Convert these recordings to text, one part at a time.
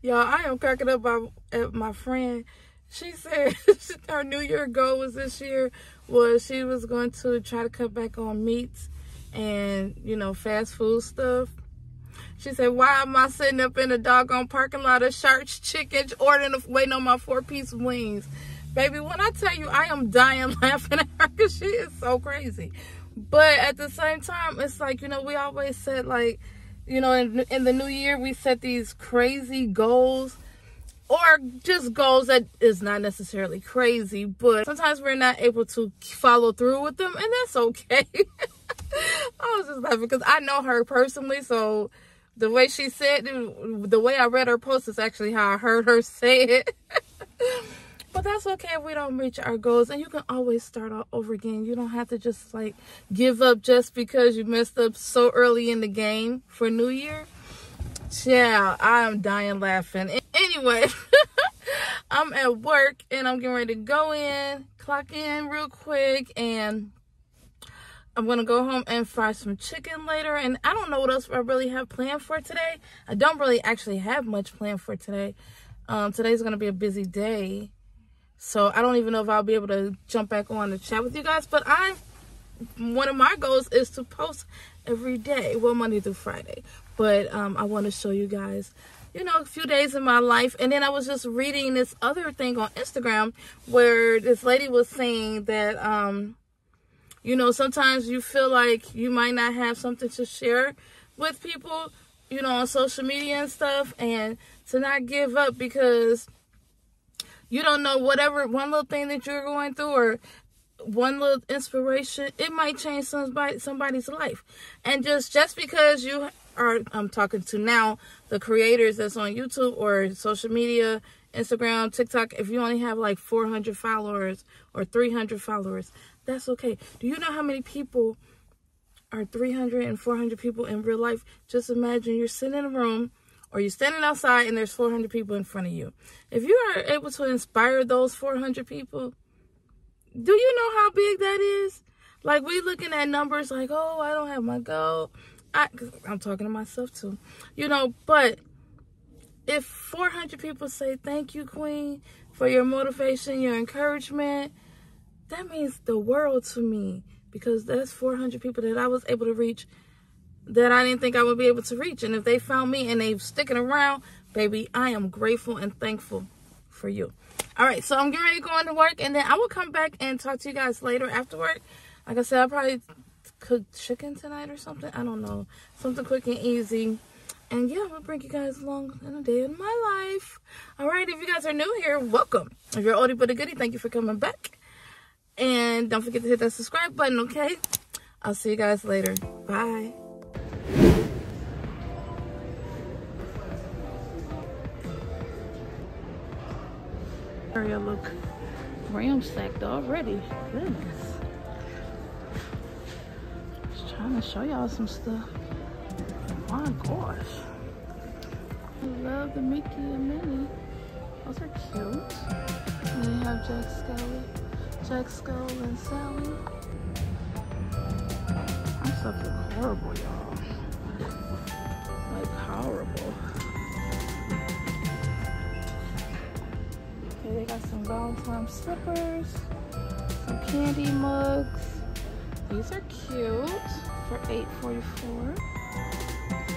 Y'all, I am cracking up at my friend. She said her New Year goal was this year was she was going to try to cut back on meats and, you know, fast food stuff. She said, why am I sitting up in the doggone parking lot of Sharks Chicken waiting on my 4-piece wings? Baby, when I tell you I am dying laughing at her because she is so crazy. But at the same time, it's like, you know, we always said, like, you know, in the new year, we set these crazy goals or just goals that is not necessarily crazy, but sometimes we're not able to follow through with them, and that's okay. I was just laughing because I know her personally, so the way she said it, the way I read her post is actually how I heard her say it. But that's okay if we don't reach our goals, and you can always start all over again. You don't have to just like give up just because you messed up so early in the game for New Year. Yeah, I am dying laughing. Anyway, I'm at work and I'm getting ready to go in, clock in real quick, and I'm gonna go home and fry some chicken later. And I don't know what else I really have planned for today. I don't really actually have much planned for today. Today's gonna be a busy day, so I don't even know if I'll be able to jump back on to chat with you guys. But one of my goals is to post every day, well, Monday through Friday. But I want to show you guys, you know, a few days in my life. And then I was just reading this other thing on Instagram where this lady was saying that, you know, sometimes you feel like you might not have something to share with people, you know, on social media and stuff, and to not give up because you don't know whatever one little thing that you're going through or one little inspiration, it might change somebody's life. And just because you are, I'm talking to now the creators that's on YouTube or social media, Instagram, TikTok, if you only have like 400 followers or 300 followers, that's okay. Do you know how many people are 300 and 400 people in real life? Just imagine you're sitting in a room or you're standing outside and there's 400 people in front of you. If you are able to inspire those 400 people, do you know how big that is? Like, we looking at numbers like, oh, I don't have my goal. I'm talking to myself too, you know, but if 400 people say, thank you, Queen, for your motivation, your encouragement, that means the world to me, because that's 400 people that I was able to reach that I didn't think I would be able to reach. And if they found me and they're sticking around, baby, I am grateful and thankful for you. All right, so I'm getting ready to go into work, and then I will come back and talk to you guys later after work. Like I said, I'll probably cook chicken tonight or something. I don't know. Something quick and easy. And yeah, I'm going to bring you guys along in a day in my life. All right, if you guys are new here, welcome. If you're oldie but a goodie, thank you for coming back. And don't forget to hit that subscribe button, okay? I'll see you guys later. Bye. Area look ransacked already. Goodness. Just trying to show y'all some stuff. My gosh. I love the Mickey and Minnie. Those are cute. And they have Jack Skull and Sally. My stuff look horrible, y'all. Like horrible. Okay, they got some Valentines slippers, some candy mugs. These are cute for $8.44.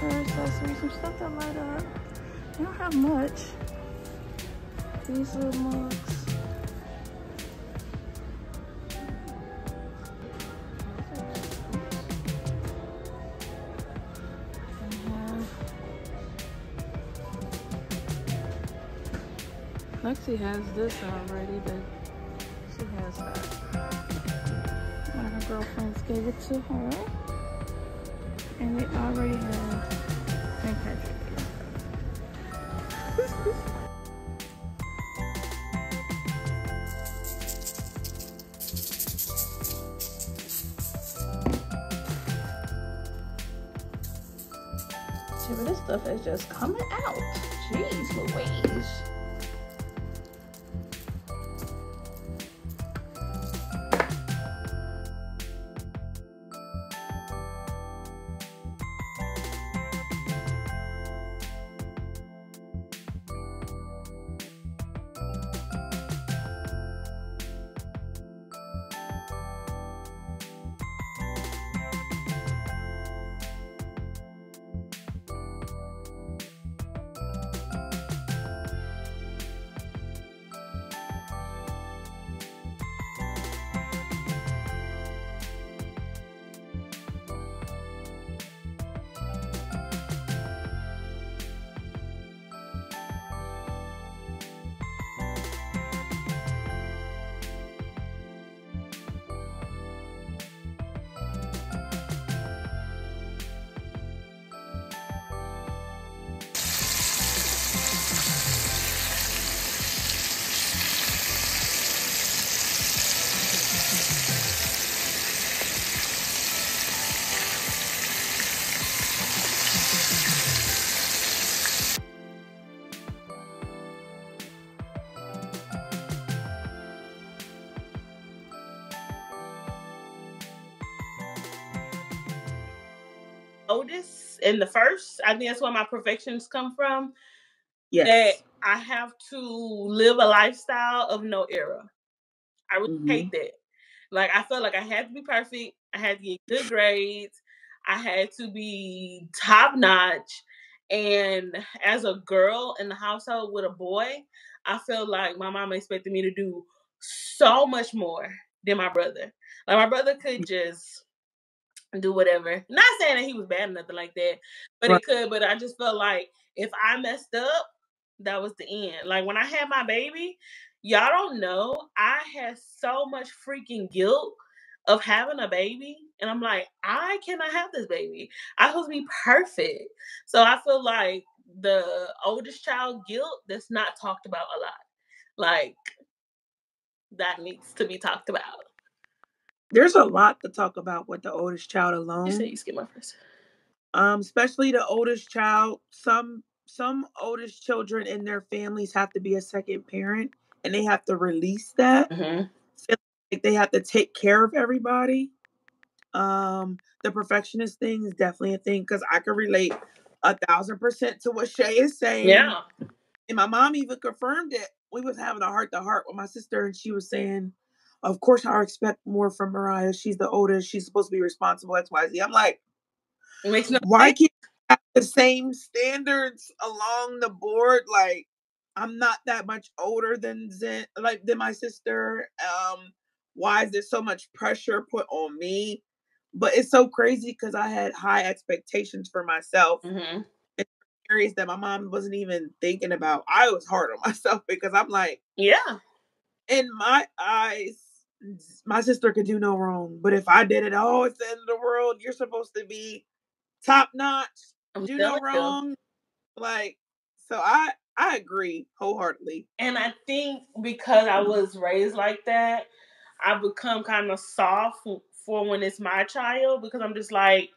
For accessories, some stuff that light up. They don't have much. These little mugs. Lexi has this already, but she has that. One of her girlfriends gave it to her. And they already have St. Patrick's Day. See, but this stuff is just coming out. Jeez Louise. oldest and the first, I think that's where my perfections come from. Yes. That I have to live a lifestyle of no error. I really hate that. Like, I felt like I had to be perfect. I had to get good grades. I had to be top notch. And as a girl in the household with a boy, I felt like my mama expected me to do so much more than my brother. Like, my brother could just do whatever. Not saying that he was bad or nothing like that, but right. He could. But I just felt like if I messed up, that was the end. Like, when I had my baby, y'all don't know, I had so much freaking guilt of having a baby. And I'm like, I cannot have this baby. I'm supposed to be perfect. So I feel like the oldest child guilt that's not talked about a lot. Like, that needs to be talked about. There's a lot to talk about with the oldest child alone. You said you skipped my first. Especially the oldest child. Some oldest children in their families have to be a second parent, and they have to release that. Feel like they have to take care of everybody. The perfectionist thing is definitely a thing, because I can relate 1,000% to what Shay is saying. Yeah. And my mom even confirmed it. We was having a heart-to-heart with my sister, and she was saying, of course I expect more from Mariah. She's the oldest. She's supposed to be responsible, XYZ. I'm like, why can't you have the same standards along the board? Like, I'm not that much older than my sister. Why is there so much pressure put on me? But it's so crazy because I had high expectations for myself. In areas that my mom wasn't even thinking about. I was hard on myself because I'm like, yeah. In my eyes, my sister could do no wrong. But if I did it, oh, it's the end of the world. You're supposed to be top notch. Do no wrong. Like, so I agree wholeheartedly. And I think because I was raised like that, I become kind of soft for when it's my child, because I'm just like,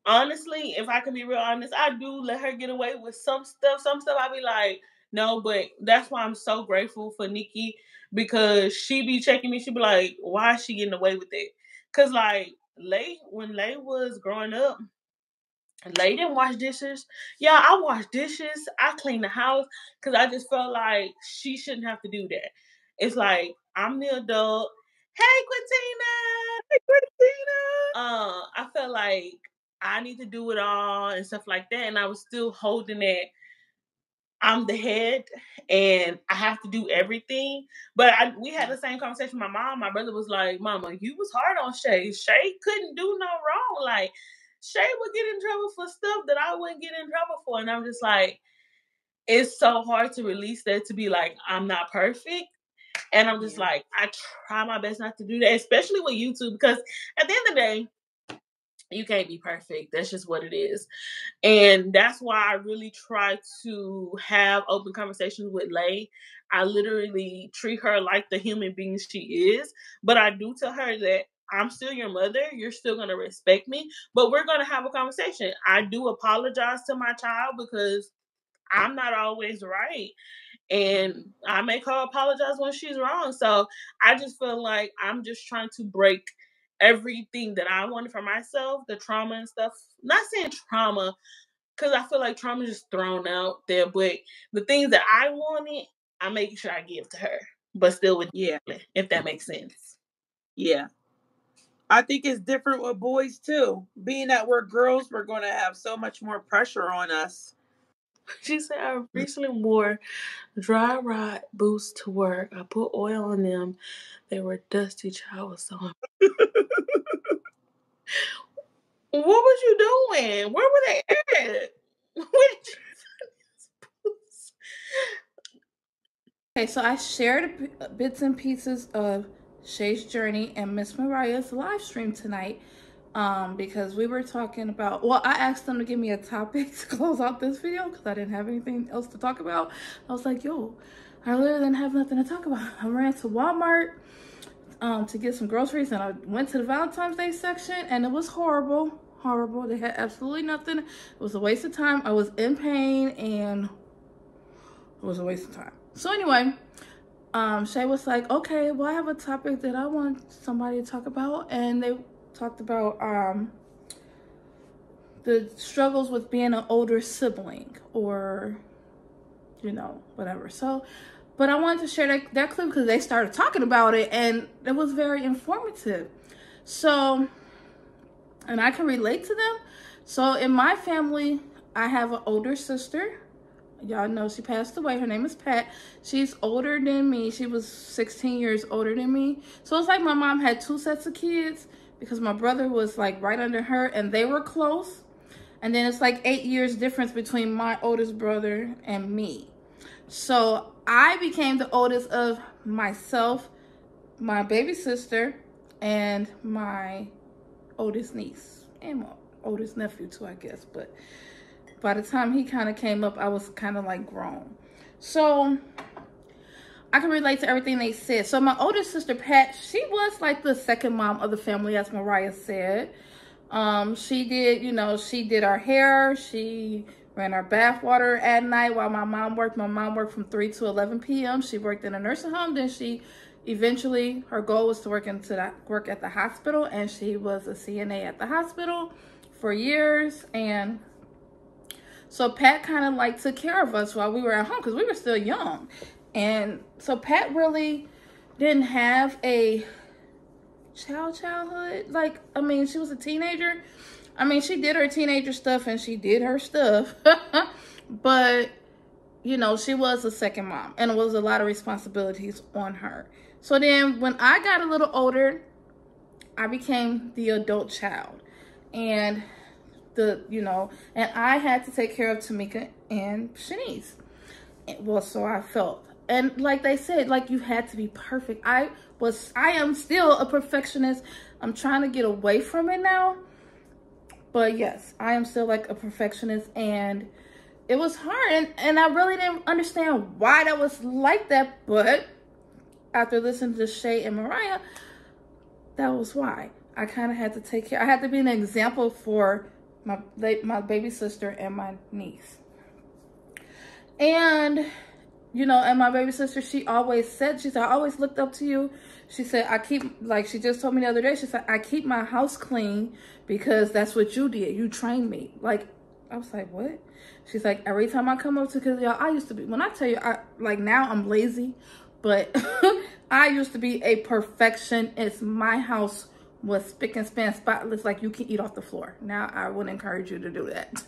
honestly, if I can be real honest, I do let her get away with some stuff. Some stuff I be like, no, but that's why I'm so grateful for Nikki, because she be checking me. She be like, why is she getting away with it? Because like when Lay was growing up, Lay didn't wash dishes. Yeah, I wash dishes. I clean the house, because I just felt like she shouldn't have to do that. It's like, I'm the adult. Hey, Quintina. Hey, Quintina. I felt like I need to do it all and stuff like that. And I was still holding that I'm the head and I have to do everything. But we had the same conversation with my mom. My brother was like, Mama, you was hard on Shay. Shay couldn't do no wrong. Like, Shay would get in trouble for stuff that I wouldn't get in trouble for. And I'm just like, it's so hard to release that, to be like, I'm not perfect. And I'm just like, I try my best not to do that, especially with YouTube, because at the end of the day, you can't be perfect. That's just what it is. And that's why I really try to have open conversations with Lay. I literally treat her like the human being she is. But I do tell her that I'm still your mother. You're still going to respect me. But we're going to have a conversation. I do apologize to my child because I'm not always right. And I make her apologize when she's wrong. So I just feel like I'm just trying to break everything that I wanted for myself, the trauma and stuff. Not saying trauma, because I feel like trauma is just thrown out there, but the things that I wanted, I'm making sure I give to her, but still with if that makes sense. Yeah. I think it's different with boys too. Being that we're girls, we're going to have so much more pressure on us. She said, I recently wore dry rot boots to work. I put oil on them. They were dusty. Child was so. What was you doing? Where were they at? Where did you find these boots? Okay, so I shared bits and pieces of Shay's journey and Miss Mariah's live stream tonight. Because we were talking about, well, I asked them to give me a topic to close out this video because I didn't have anything else to talk about. I was like, yo, I literally didn't have nothing to talk about. I ran to Walmart to get some groceries, and I went to the Valentine's Day section, and it was horrible. They had absolutely nothing. It was a waste of time. I was in pain, and it was a waste of time. So anyway, Shay was like, okay, well, I have a topic that I want somebody to talk about, and they talked about the struggles with being an older sibling, or, you know, whatever. So, but I wanted to share that clip because they started talking about it, and it was very informative. So, and I can relate to them. So in my family, I have an older sister. Y'all know she passed away. Her name is Pat. She's older than me. She was 16 years older than me. So it's like my mom had 2 sets of kids because my brother was like right under her and they were close. And then it's like 8 years difference between my oldest brother and me. So I became the oldest of myself, my baby sister, and my oldest niece. And my oldest nephew too, I guess. But by the time he kind of came up, I was kind of like grown. So I can relate to everything they said. So my oldest sister, Pat, she was like the second mom of the family, as Mariah said. She did, you know, she did our hair. She ran our bath water at night while my mom worked. My mom worked from 3 to 11 p.m. She worked in a nursing home. Then she eventually, her goal was to work at the hospital. And she was a CNA at the hospital for years. And so Pat kind of like took care of us while we were at home because we were still young. And so Pat really didn't have a childhood. Like, I mean, she was a teenager. I mean, she did her teenager stuff and she did her stuff. But, you know, she was a second mom and it was a lot of responsibilities on her. So then when I got a little older, I became the adult child. And and I had to take care of Tamika and Shanice. Well, so I felt. And like they said, like, you had to be perfect. I am still a perfectionist. I'm trying to get away from it now. But yes, I am still like a perfectionist, and it was hard. And I really didn't understand why that was like that. But after listening to Shay and Mariah, that was why. I kind of had to take care. I had to be an example for my baby sister and my niece. And, you know, and my baby sister, she always said, she said, I always looked up to you. She said, she just told me the other day, she said, I keep my house clean because that's what you did. You trained me. Like, I was like, what? She's like, every time I come up to, because y'all, I used to be, when I tell you, now I'm lazy, but I used to be a perfectionist. My house was spick and span, spotless, like you can eat off the floor. Now I wouldn't encourage you to do that.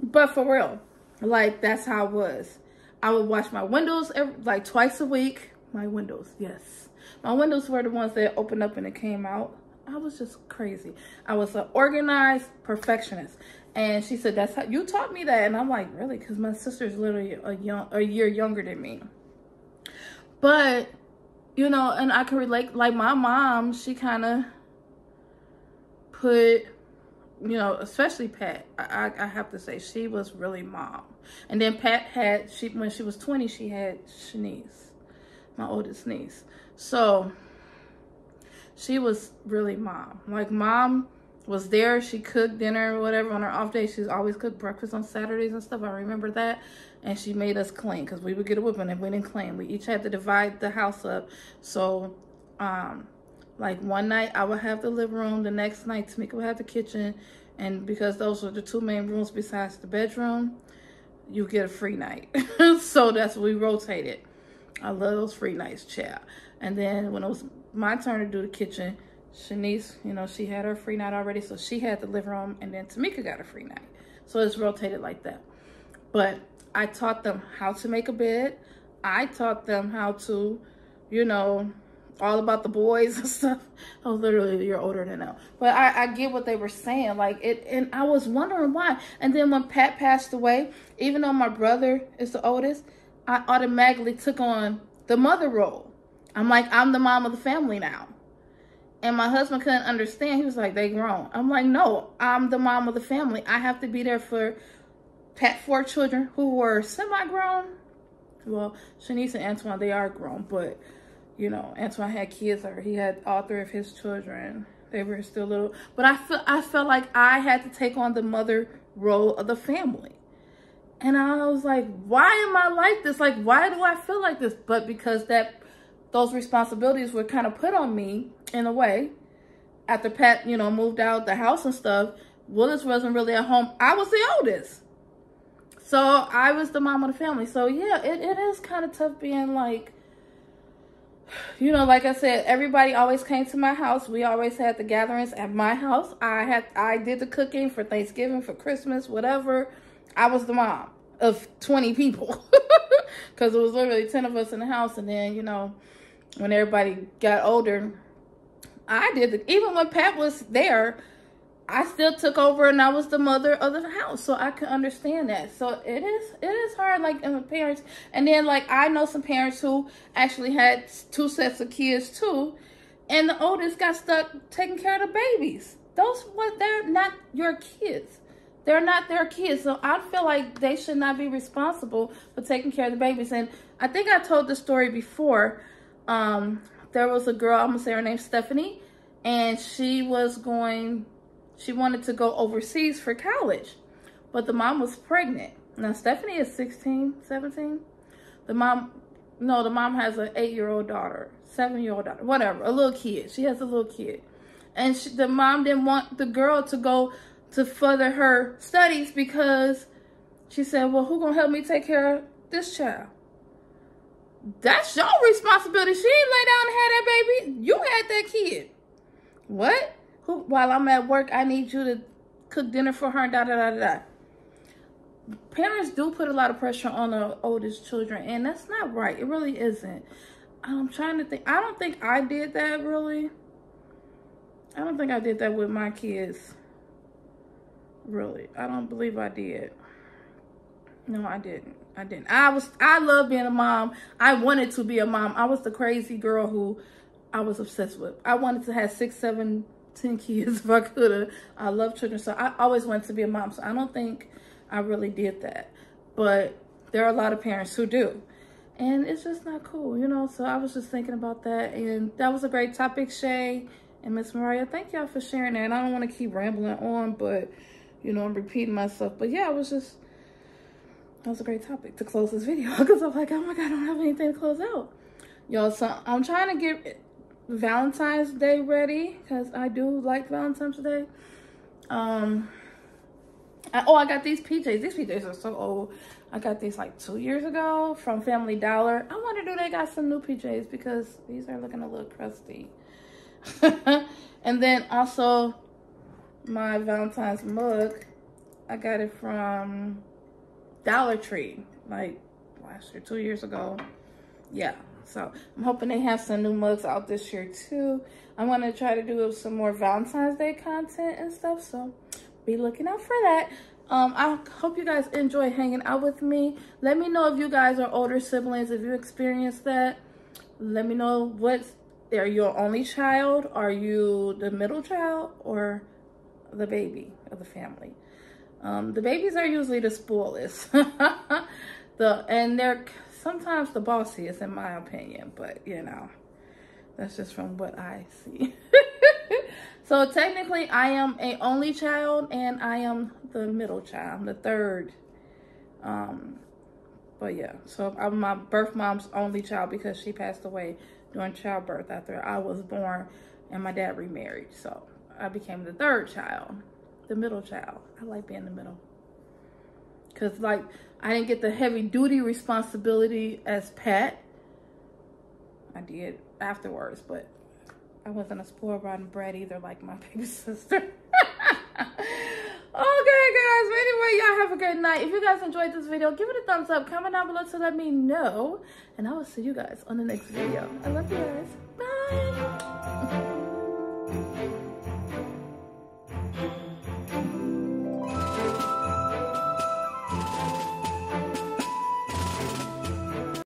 But for real, like, that's how it was. I would wash my windows like twice a week. My windows, yes. My windows were the ones that opened up and it came out. I was just crazy. I was an organized perfectionist. And she said, that's how you taught me that. And I'm like, really? Because my sister's literally a year younger than me. But, you know, and I can relate, like my mom, she kind of put, you know, especially Pat, I have to say, she was really mom. And then Pat had, when she was 20, she had Shanice, my oldest niece. So she was really mom. Like, mom was there. She cooked dinner or whatever on her off day. She's always cooked breakfast on Saturdays and stuff. I remember that. And she made us clean because we would get a whipping if we didn't clean. We each had to divide the house up. So, like, one night I would have the living room. The next night Tamika would have the kitchen. And because those were the 2 main rooms besides the bedroom, you get a free night. So that's what we rotated. I love those free nights, child. And then when it was my turn to do the kitchen, Shanice, you know, she had her free night already. So she had the living room, and then Tamika got a free night. So it's rotated like that. But I taught them how to make a bed. I taught them how to, you know, all about the boys and stuff. Oh, literally, you're older than now. But I get what they were saying. Like, and I was wondering why. And then when Pat passed away, even though my brother is the oldest, I automatically took on the mother role. I'm like, I'm the mom of the family now. And my husband couldn't understand. He was like, they grown. I'm like, no, I'm the mom of the family. I have to be there for Pat 4 children who were semi-grown. Well, Shanice and Antoine, they are grown, but, you know, Antoine had kids, or he had all 3 of his children. They were still little. But I felt like I had to take on the mother role of the family. And I was like, why am I like this? Like, why do I feel like this? But because those responsibilities were kind of put on me in a way after Pat, you know, moved out the house and stuff. Willis wasn't really at home. I was the oldest. So I was the mom of the family. So yeah, it is kind of tough being like, you know, like I said, everybody always came to my house. We always had the gatherings at my house. I did the cooking for Thanksgiving, for Christmas, whatever. I was the mom of 20 people. Because it was literally 10 of us in the house. And then, you know, when everybody got older, I did even when Pat was there, I still took over and I was the mother of the house. So I could understand that. So it is hard, like, in parents. And then, like, I know some parents who actually had 2 sets of kids too. And the oldest got stuck taking care of the babies. They're not your kids. They're not their kids. So I feel like they should not be responsible for taking care of the babies. And I think I told the story before. There was a girl, I'm going to say her name, Stephanie. And she wanted to go overseas for college. But the mom was pregnant. Now, Stephanie is 16, 17. The mom has an 8-year-old daughter, 7-year-old daughter, whatever, a little kid. She has a little kid. And the mom didn't want the girl to go to further her studies because she said, well, who gonna help me take care of this child? That's your responsibility. She didn't lay down and have that baby. You had that kid. What? While I'm at work, I need you to cook dinner for her and da-da-da-da-da. Parents do put a lot of pressure on the oldest children, and that's not right. It really isn't. I'm trying to think. I don't think I did that, really. I don't think I did that with my kids. Really. I don't believe I did. No, I didn't. I love being a mom. I wanted to be a mom. I was the crazy girl who I was obsessed with. I wanted to have 6, 7, 10 kids if I could have. I love children, so I always wanted to be a mom. So I don't think I really did that. But there are a lot of parents who do. And it's just not cool, you know? So I was just thinking about that. And that was a great topic, Shay and Miss Mariah. Thank y'all for sharing that. And I don't want to keep rambling on, but, you know, I'm repeating myself. But yeah, that was a great topic to close this video. Because I'm like, oh my God, I don't have anything to close out. Y'all, so I'm trying to get Valentine's Day ready. Because I do like Valentine's Day. I got these PJs. These PJs are so old. I got these like 2 years ago from Family Dollar. I wonder, do they got some new PJs? Because these are looking a little crusty. And then also my Valentine's mug, I got it from Dollar Tree, like last year, 2 years ago. Yeah, so I'm hoping they have some new mugs out this year too. I'm gonna try to do some more Valentine's Day content and stuff, so be looking out for that. I hope you guys enjoy hanging out with me. Let me know if you guys are older siblings, if you experienced that. Let me know are you your only child? Are you the middle child or the baby of the family? The babies are usually the spoilest. And they're sometimes the bossiest in my opinion, but you know, that's just from what I see. So technically I am an only child and I am the middle child. I'm the third. But yeah, so I'm my birth mom's only child because she passed away during childbirth after I was born and my dad remarried. So I became the third child, the middle child. I like being the middle. Cause like I didn't get the heavy duty responsibility as Pat. I did afterwards, but I wasn't a spoiled rotten brat either like my baby sister. Okay guys, but anyway, y'all have a good night. If you guys enjoyed this video, give it a thumbs up, comment down below to let me know, and I will see you guys on the next video. I love you guys. Bye.